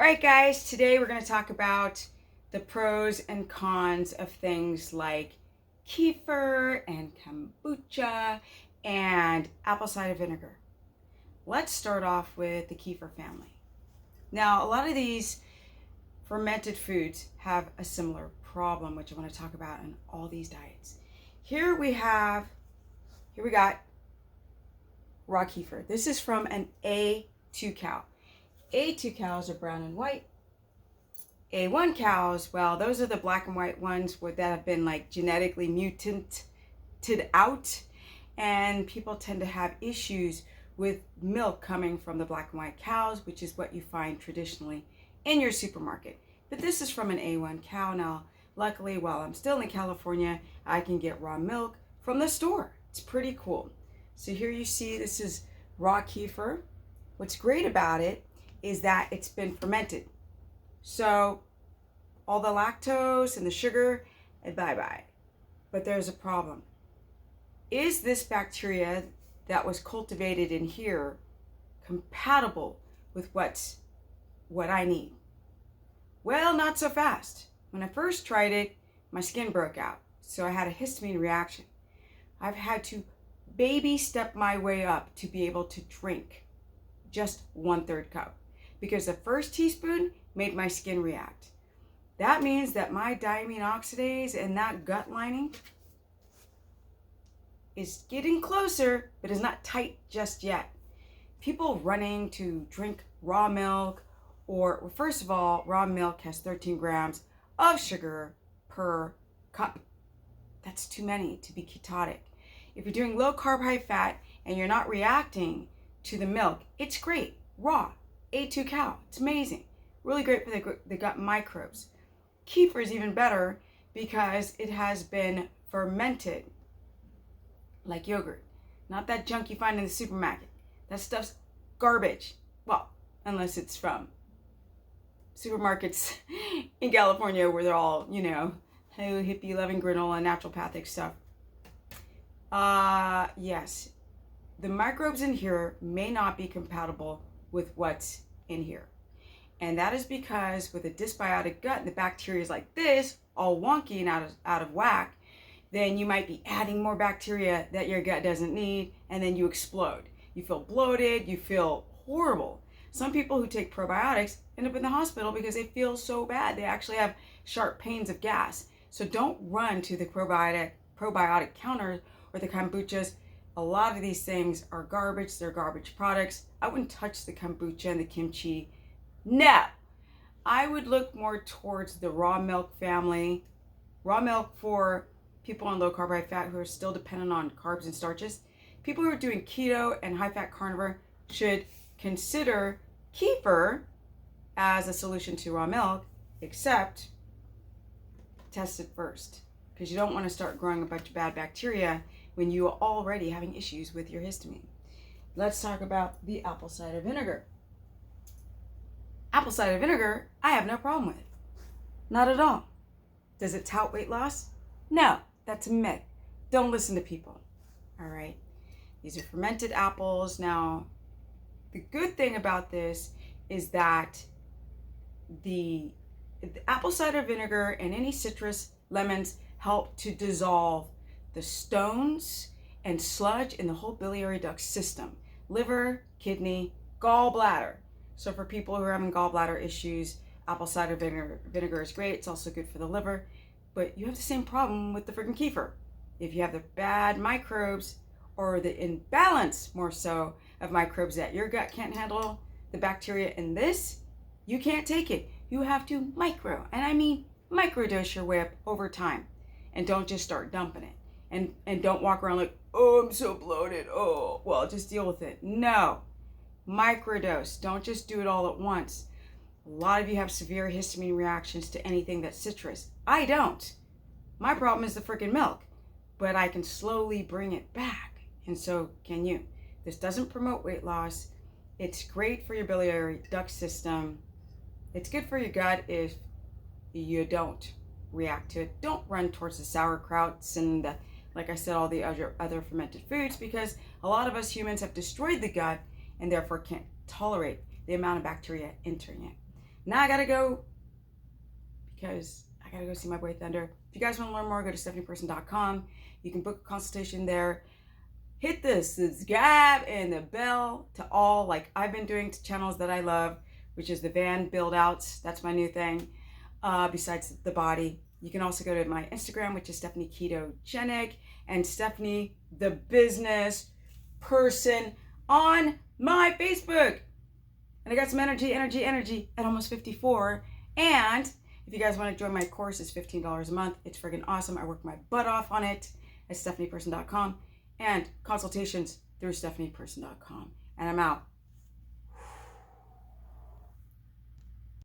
All right, guys, today we're going to talk about the pros and cons of things like kefir and kombucha and apple cider vinegar. Let's start off with the kefir family. Now, a lot of these fermented foods have a similar problem, which I want to talk about in all these diets. Here we got raw kefir. This is from an A2 cow. A2 cows are brown and white. A1 cows, well, those are the black and white ones that have been like genetically mutated out, and people tend to have issues with milk coming from the black and white cows, which is what you find traditionally in your supermarket. But this is from an A1 cow. Now, luckily, while I'm still in California, I can get raw milk from the store. It's pretty cool. So here you see this is raw kefir. What's great about it is that it's been fermented. So all the lactose and the sugar, bye-bye. But there's a problem. Is this bacteria that was cultivated in here compatible with what I need? Well, not so fast. When I first tried it, my skin broke out. So I had a histamine reaction. I've had to baby step my way up to be able to drink just 1/3 cup, because the first teaspoon made my skin react. That means that my diamine oxidase and that gut lining is getting closer, but is not tight just yet. People running to drink raw milk, or first of all, raw milk has 13 grams of sugar per cup. That's too many to be ketotic. If you're doing low carb, high fat, and you're not reacting to the milk, it's great. Raw, A2 cow, it's amazing. Really great for the gut microbes. Kefir is even better because it has been fermented like yogurt. Not that junk you find in the supermarket. That stuff's garbage. Well, unless it's from supermarkets in California where they're all, hippie loving granola, naturopathic stuff. Yes, the microbes in here may not be compatible with what's in here. And that is because with a dysbiotic gut and the bacteria is like this, all wonky and out of whack, then you might be adding more bacteria that your gut doesn't need, and then you explode. You feel bloated, you feel horrible. Some people who take probiotics end up in the hospital because they feel so bad. They actually have sharp pains of gas. So don't run to the probiotic counter or the kombuchas. A lot of these things are garbage. They're garbage products. I wouldn't touch the kombucha and the kimchi. No. I would look more towards the raw milk family. Raw milk for people on low carb, high fat who are still dependent on carbs and starches. People who are doing keto and high fat carnivore should consider kefir as a solution to raw milk, except test it first, because you don't want to start growing a bunch of bad bacteria when you are already having issues with your histamine. Let's talk about the apple cider vinegar. Apple cider vinegar, I have no problem with. Not at all. Does it tout weight loss? No, that's a myth. Don't listen to people. All right. These are fermented apples. Now, the good thing about this is that the apple cider vinegar and any citrus, lemons, help to dissolve the stones and sludge in the whole biliary duct system. Liver, kidney, gallbladder. So for people who are having gallbladder issues, apple cider vinegar is great. It's also good for the liver. But you have the same problem with the freaking kefir. If you have the bad microbes, or the imbalance more so of microbes that your gut can't handle, the bacteria in this, you can't take it. You have to microdose your way up over time. And don't just start dumping it. And don't walk around like, oh, I'm so bloated. Oh, well, just deal with it. No. Microdose. Don't just do it all at once. A lot of you have severe histamine reactions to anything that's citrus. I don't. My problem is the freaking milk. But I can slowly bring it back. And so can you. This doesn't promote weight loss. It's great for your biliary duct system. It's good for your gut if you don't react to it. Don't run towards the sauerkrauts and like I said, all the other fermented foods, because a lot of us humans have destroyed the gut and therefore can't tolerate the amount of bacteria entering it. Now I gotta go because I gotta go see my boy Thunder. If you guys want to learn more, go to stephanieperson.com. You can book a consultation there. Hit the subscribe and the bell to all, like I've been doing, to channels that I love, which is the van build outs. That's my new thing. Besides the body, you can also go to my Instagram, which is Stephanie Ketogenic, and Stephanie the business person on my Facebook. And I got some energy at almost 54. And if you guys want to join my course, it's $15 a month. It's friggin' awesome. I work my butt off on it at stephanieperson.com, and consultations through stephanieperson.com. And I'm out.